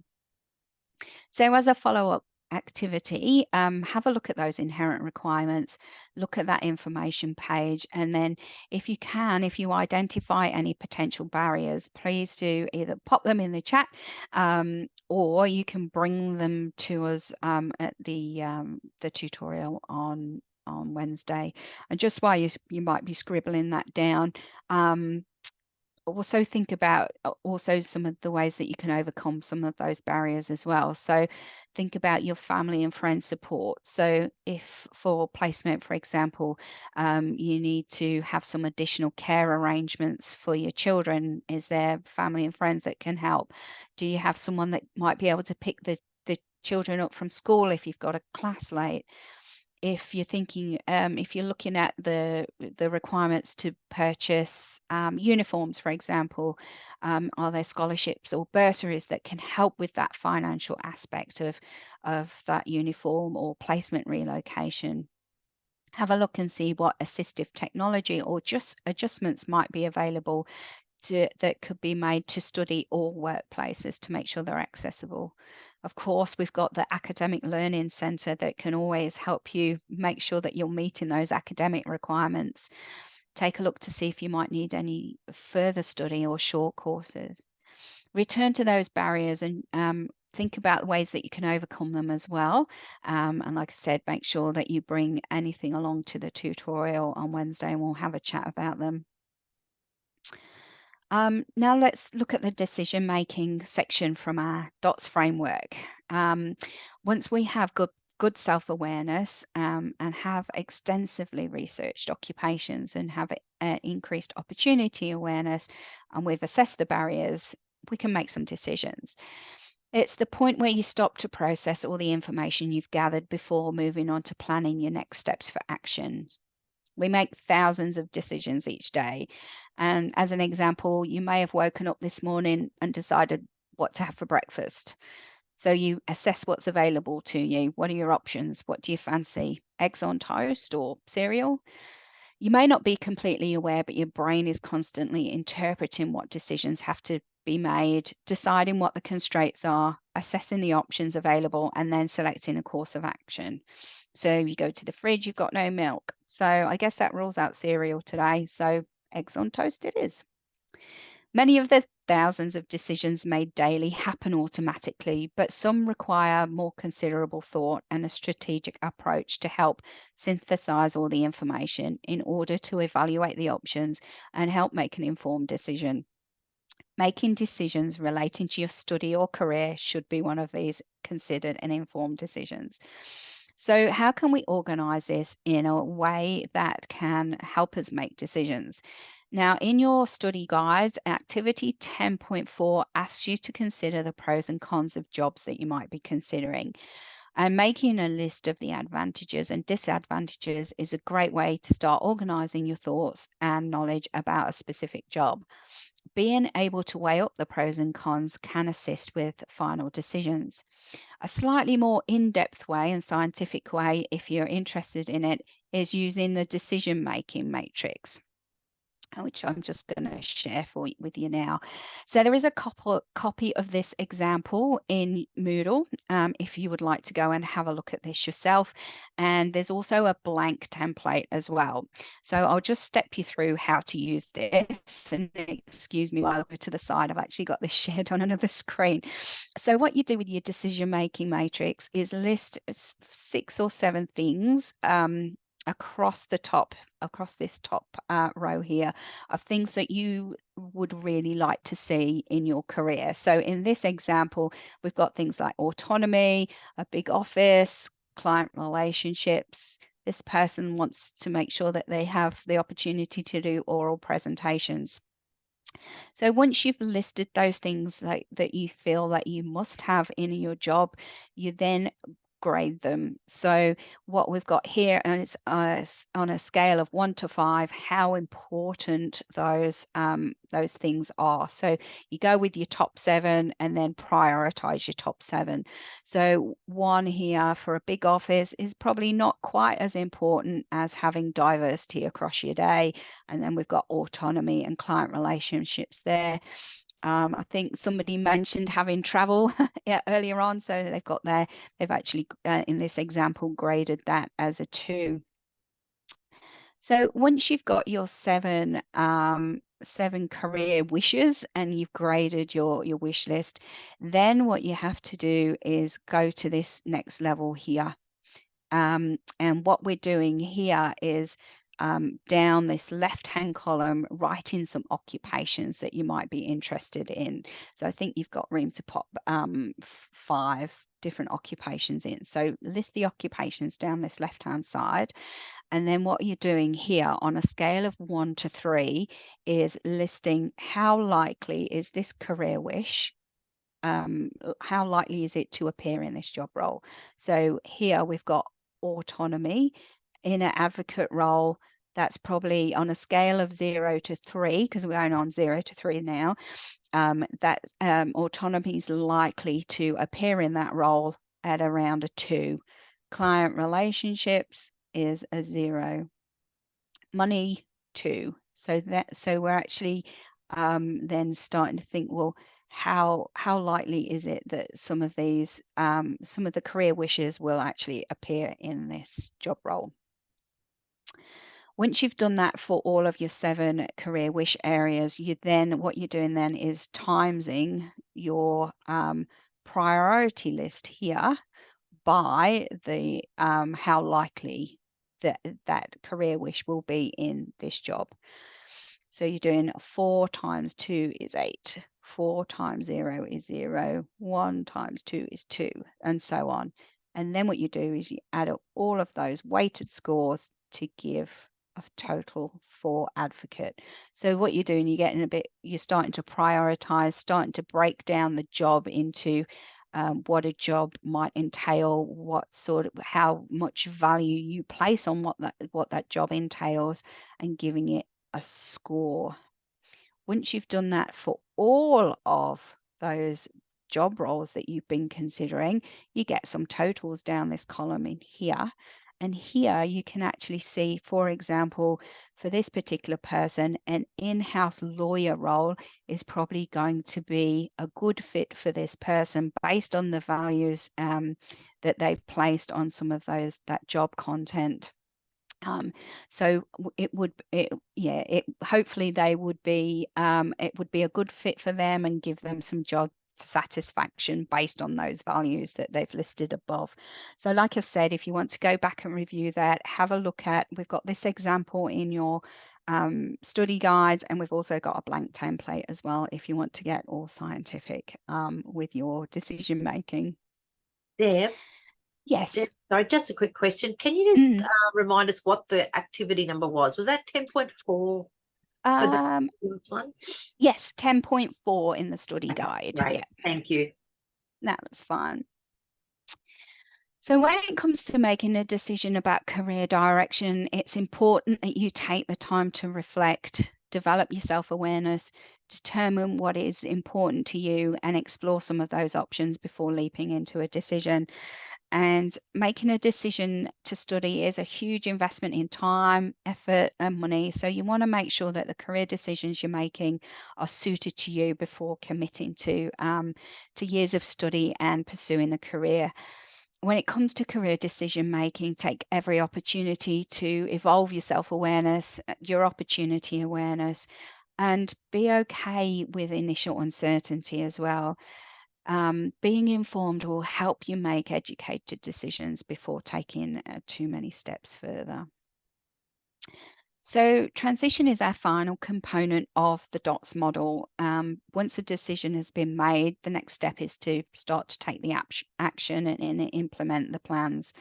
So as a follow-up activity, have a look at those inherent requirements, look at that information page, and then if you identify any potential barriers, please do either pop them in the chat, or you can bring them to us at the tutorial on Wednesday. And just while you might be scribbling that down, also think about also some of the ways that you can overcome some of those barriers as well. So think about your family and friend support. So if for placement, for example, you need to have some additional care arrangements for your children, is there family and friends that can help? Do you have someone that might be able to pick the children up from school if you've got a class late? If you're thinking, if you're looking at the requirements to purchase uniforms, for example, are there scholarships or bursaries that can help with that financial aspect of that uniform or placement relocation? Have a look and see what assistive technology or just adjustments might be available that could be made to study all workplaces to make sure they're accessible. Of course, we've got the Academic Learning Centre that can always help you make sure that you're meeting those academic requirements. Take a look to see if you might need any further study or short courses. Return to those barriers and think about ways that you can overcome them as well. And like I said, make sure that you bring anything along to the tutorial on Wednesday and we'll have a chat about them. Now let's look at the decision-making section from our DOTS framework. Once we have good self-awareness and have extensively researched occupations and have increased opportunity awareness, and we've assessed the barriers, we can make some decisions. It's the point where you stop to process all the information you've gathered before moving on to planning your next steps for action. We make thousands of decisions each day. And as an example, you may have woken up this morning and decided what to have for breakfast. So you assess what's available to you. What are your options? What do you fancy? Eggs on toast or cereal? You may not be completely aware, but your brain is constantly interpreting what decisions have to be made, deciding what the constraints are, assessing the options available, and then selecting a course of action. So you go to the fridge, you've got no milk. So I guess that rules out cereal today. So eggs on toast it is. Many of the thousands of decisions made daily happen automatically, but some require more considerable thought and a strategic approach to help synthesize all the information in order to evaluate the options and help make an informed decision. Making decisions relating to your study or career should be one of these considered and informed decisions. So, how can we organize this in a way that can help us make decisions? Now, in your study guides, activity 10.4 asks you to consider the pros and cons of jobs that you might be considering. And making a list of the advantages and disadvantages is a great way to start organizing your thoughts and knowledge about a specific job. Being able to weigh up the pros and cons can assist with final decisions. A slightly more in-depth way and scientific way, if you're interested in it, is using the decision-making matrix, which I'm just going to share with you now. So there is a copy of this example in Moodle if you would like to go and have a look at this yourself. And there's also a blank template as well. So I'll just step you through how to use this. And excuse me while I go to the side, I've actually got this shared on another screen. So what you do with your decision-making matrix is list 6 or 7 things across this top row here of things that you would really like to see in your career. So in this example, we've got things like autonomy, a big office, client relationships. This person wants to make sure that they have the opportunity to do oral presentations. So once you've listed those things that you feel that you must have in your job, you then grade them. So what we've got here, and it's on a scale of 1 to 5, how important those things are. So you go with your top 7 and then prioritize your top 7. So 1 here for a big office is probably not quite as important as having diversity across your day. And then we've got autonomy and client relationships there. I think somebody mentioned having travel earlier on, so they've actually in this example graded that as a 2. So once you've got your 7 career wishes and you've graded your wish list, then what you have to do is go to this next level here. And what we're doing here is down this left-hand column, write in some occupations that you might be interested in. So I think you've got room to pop 5 different occupations in. So list the occupations down this left-hand side. And then what you're doing here on a scale of 1 to 3 is listing how likely is this career wish, how likely is it to appear in this job role. So here we've got autonomy in an advocate role. That's probably on a scale of 0 to 3, because we're going on 0 to 3 now. That autonomy is likely to appear in that role at around a 2. Client relationships is a 0. Money, 2. So we're actually then starting to think, well, how likely is it that some of these some of the career wishes will actually appear in this job role? Once you've done that for all of your 7 career wish areas, what you're doing then is timesing your priority list here by the how likely that career wish will be in this job. So you're doing 4 times 2 is 8. 4 times 0 is 0. 1 times 2 is 2, and so on. And then what you do is you add up all of those weighted scores to give a total for advocate. So what you're doing, you're starting to prioritize, starting to break down the job into what a job might entail, how much value you place on what that job entails, and giving it a score. Once you've done that for all of those job roles that you've been considering, you get some totals down this column in here. And here you can actually see, for example, for this particular person, an in-house lawyer role is probably going to be a good fit for this person based on the values that they've placed on some of that job content. So hopefully it would be a good fit for them and give them some job satisfaction based on those values that they've listed above. So like I've said, if you want to go back and review that, have a look we've got this example in your study guides, and we've also got a blank template as well if you want to get all scientific with your decision making. Deb, Yes. sorry, just a quick question. Can you just remind us what the activity number was? Was that 10.4 for the one? Yes, 10.4 in the study guide. Right. Yeah, Thank you. no, that's fine. So when it comes to making a decision about career direction, it's important that you take the time to reflect, develop your self-awareness, determine what is important to you, and explore some of those options before leaping into a decision. And making a decision to study is a huge investment in time, effort, and money. So you want to make sure that the career decisions you're making are suited to you before committing to years of study and pursuing a career. When it comes to career decision making, take every opportunity to evolve your self-awareness, your opportunity awareness, and be okay with initial uncertainty as well. Being informed will help you make educated decisions before taking too many steps further. So transition is our final component of the DOTS model. Once a decision has been made, the next step is to start to take the action and implement the plans.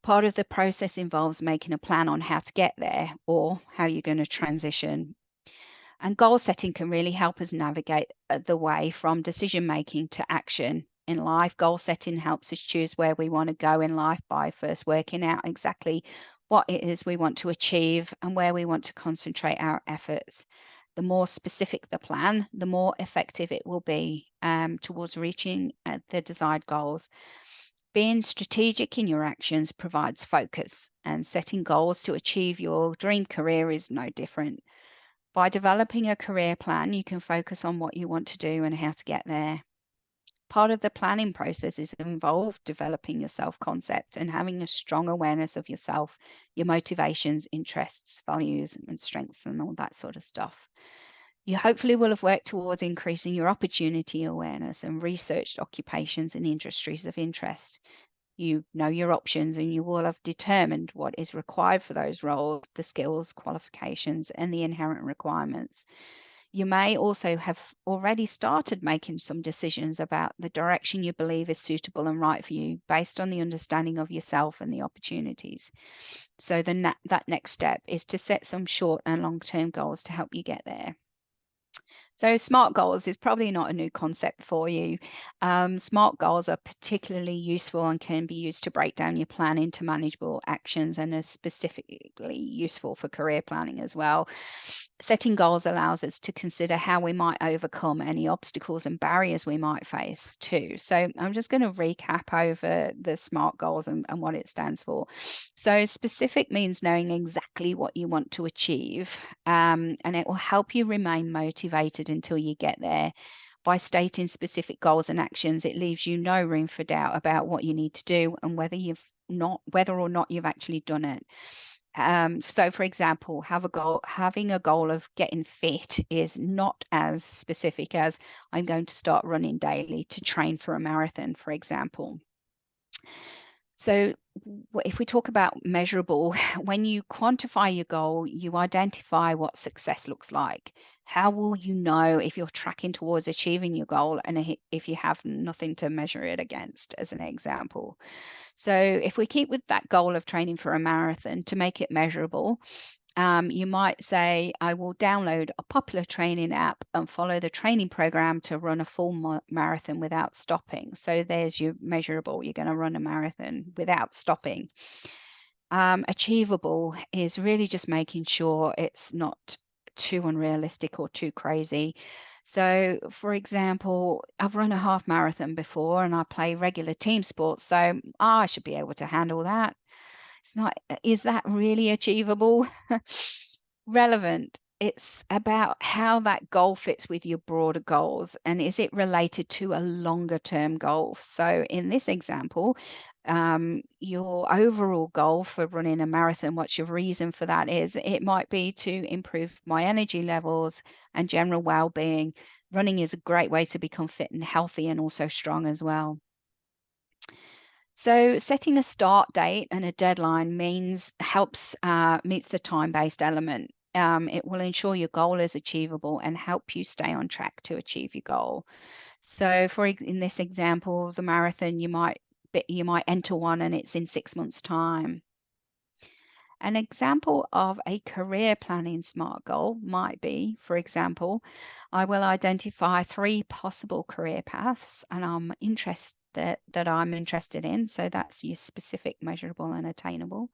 Part of the process involves making a plan on how to get there or how you're going to transition. And goal setting can really help us navigate the way from decision making to action in life. Goal setting helps us choose where we want to go in life by first working out exactly what it is we want to achieve and where we want to concentrate our efforts. The more specific the plan, the more effective it will be towards reaching the desired goals. Being strategic in your actions provides focus, and setting goals to achieve your dream career is no different. By developing a career plan, you can focus on what you want to do and how to get there. Part of the planning process is involved developing your self-concept and having a strong awareness of yourself, your motivations, interests, values, and strengths, and all that sort of stuff. You hopefully will have worked towards increasing your opportunity awareness and researched occupations and industries of interest. You know your options, and you will have determined what is required for those roles, the skills, qualifications, and the inherent requirements. You may also have already started making some decisions about the direction you believe is suitable and right for you based on the understanding of yourself and the opportunities. So that next step is to set some short and long-term goals to help you get there. So, SMART goals is probably not a new concept for you. SMART goals are particularly useful and can be used to break down your plan into manageable actions, and are specifically useful for career planning as well. Setting goals allows us to consider how we might overcome any obstacles and barriers we might face too. So, I'm just going to recap over the SMART goals and what it stands for. So, specific means knowing exactly what you want to achieve, and it will help you remain motivated until you get there. By stating specific goals and actions, it leaves you no room for doubt about what you need to do and whether or not you've actually done it. So, for example, having a goal of getting fit is not as specific as I'm going to start running daily to train for a marathon, for example. So, if we talk about measurable, when you quantify your goal, you identify what success looks like. How will you know if you're tracking towards achieving your goal and if you have nothing to measure it against, as an example? So, if we keep with that goal of training for a marathon to make it measurable, you might say, I will download a popular training app and follow the training program to run a full marathon without stopping. So there's your measurable. You're going to run a marathon without stopping. Achievable is really just making sure it's not too unrealistic or too crazy. So, for example, I've run a half marathon before and I play regular team sports, so I should be able to handle that. It's not, is that really achievable? Relevant. It's about how that goal fits with your broader goals, and is it related to a longer term goal? So, in this example, your overall goal for running a marathon, what's your reason for that is, it might be to improve my energy levels and general well being. Running is a great way to become fit and healthy and also strong as well. So setting a start date and a deadline meets the time-based element. It will ensure your goal is achievable and help you stay on track to achieve your goal. So, in this example, the marathon, you might enter one and it's in 6 months' time. An example of a career planning SMART goal might be, for example, I will identify 3 possible career paths and I'm interested in. So that's your specific, measurable, and attainable.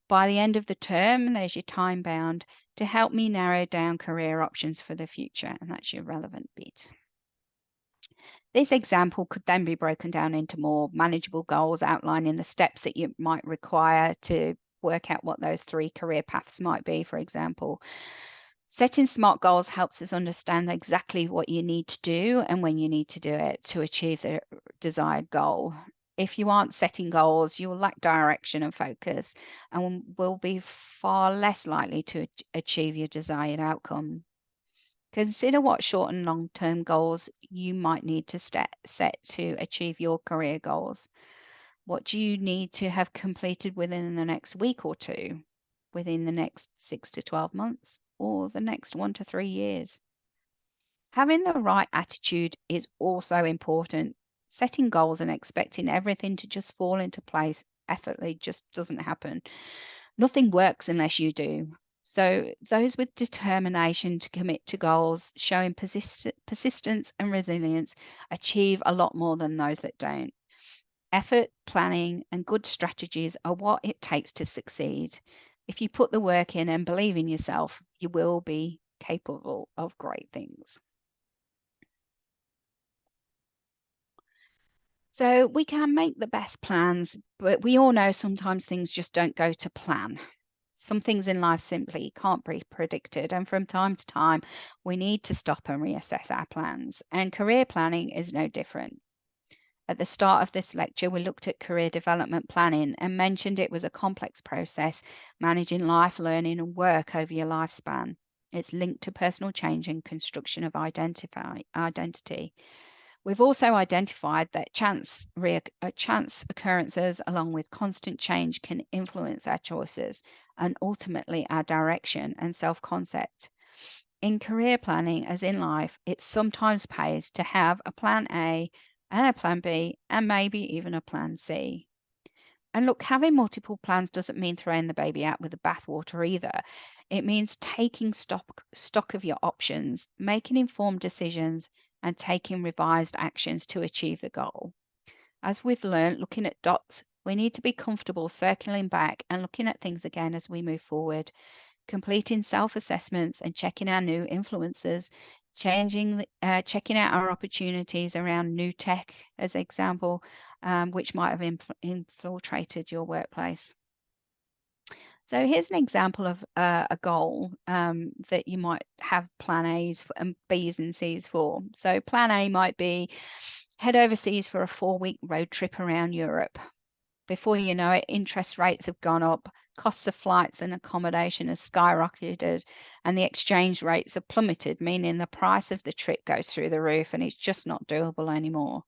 By the end of the term, there's your time bound to help me narrow down career options for the future, and that's your relevant bit. This example could then be broken down into more manageable goals, outlining the steps that you might require to work out what those 3 career paths might be, for example. Setting SMART goals helps us understand exactly what you need to do and when you need to do it to achieve the desired goal. If you aren't setting goals, you will lack direction and focus and will be far less likely to achieve your desired outcome. Consider what short and long-term goals you might need to set to achieve your career goals. What do you need to have completed within the next week or 2, within the next 6 to 12 months, or the next 1 to 3 years? Having the right attitude is also important. Setting goals and expecting everything to just fall into place effortlessly just doesn't happen. Nothing works unless you do. So those with determination to commit to goals, showing persistence and resilience, achieve a lot more than those that don't. Effort, planning, and good strategies are what it takes to succeed. If you put the work in and believe in yourself, you will be capable of great things. So we can make the best plans, but we all know sometimes things just don't go to plan. Some things in life simply can't be predicted, and from time to time, we need to stop and reassess our plans. And career planning is no different. At the start of this lecture, we looked at career development planning and mentioned it was a complex process managing life, learning, and work over your lifespan. It's linked to personal change and construction of identity. We've also identified that chance occurrences along with constant change can influence our choices and ultimately our direction and self-concept. In career planning, as in life, it sometimes pays to have a plan A and a plan B and maybe even a plan C. And look, having multiple plans doesn't mean throwing the baby out with the bathwater either. It means taking stock of your options, making informed decisions, and taking revised actions to achieve the goal. As we've learned, looking at dots, we need to be comfortable circling back and looking at things again as we move forward, completing self-assessments and checking our new influences, checking out our opportunities around new tech, as example, which might have infiltrated your workplace. So here's an example of a goal that you might have plan A's and B's and C's for. So plan A might be head overseas for a 4-week road trip around Europe. Before you know it, interest rates have gone up, costs of flights and accommodation has skyrocketed, and the exchange rates have plummeted, meaning the price of the trip goes through the roof and it's just not doable anymore.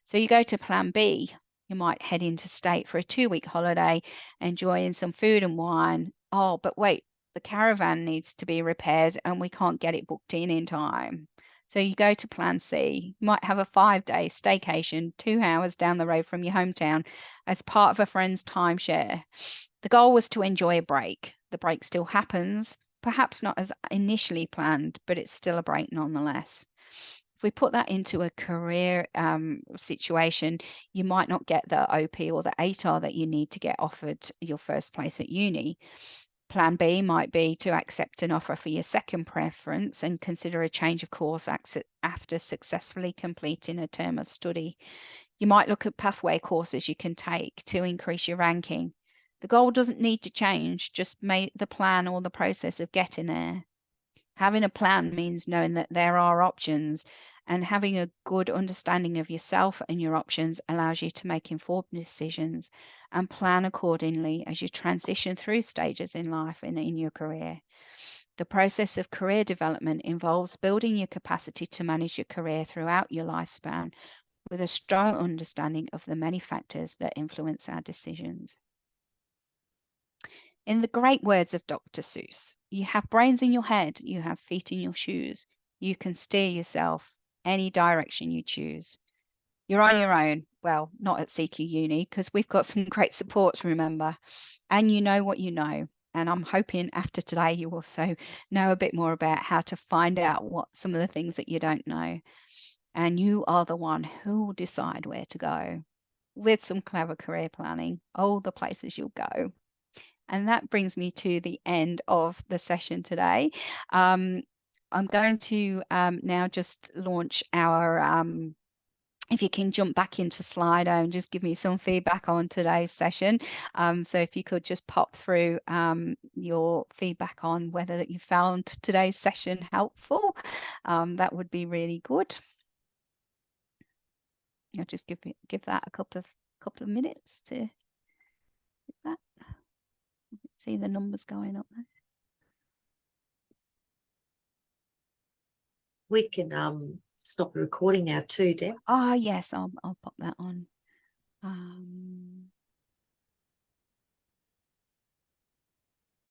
So you go to plan B. You might head interstate for a 2-week holiday, enjoying some food and wine. Oh, but wait, the caravan needs to be repaired and we can't get it booked in time. So you go to plan C. You might have a 5-day staycation 2 hours down the road from your hometown as part of a friend's timeshare. The goal was to enjoy a break. The break still happens, perhaps not as initially planned, but it's still a break nonetheless. If we put that into a career situation, you might not get the OP or the ATAR that you need to get offered your first place at uni. Plan B might be to accept an offer for your second preference and consider a change of course after successfully completing a term of study. You might look at pathway courses you can take to increase your ranking. The goal doesn't need to change, just make the plan or the process of getting there. Having a plan means knowing that there are options, and having a good understanding of yourself and your options allows you to make informed decisions and plan accordingly as you transition through stages in life and in your career. The process of career development involves building your capacity to manage your career throughout your lifespan with a strong understanding of the many factors that influence our decisions. In the great words of Dr. Seuss, you have brains in your head, you have feet in your shoes. You can steer yourself any direction you choose. You're on your own. Well, not at CQ Uni, because we've got some great supports, remember. And you know what you know. And I'm hoping after today you also know a bit more about how to find out what some of the things that you don't know. And you are the one who will decide where to go. With some clever career planning, all the places you'll go. And that brings me to the end of the session today. I'm going to now just launch our, if you can jump back into Slido and just give me some feedback on today's session. So if you could just pop through your feedback on whether you found today's session helpful, that would be really good. I'll just give that a couple of minutes to do that. See the numbers going up there. We can stop the recording now too, Deb. Oh yes, I'll pop that on.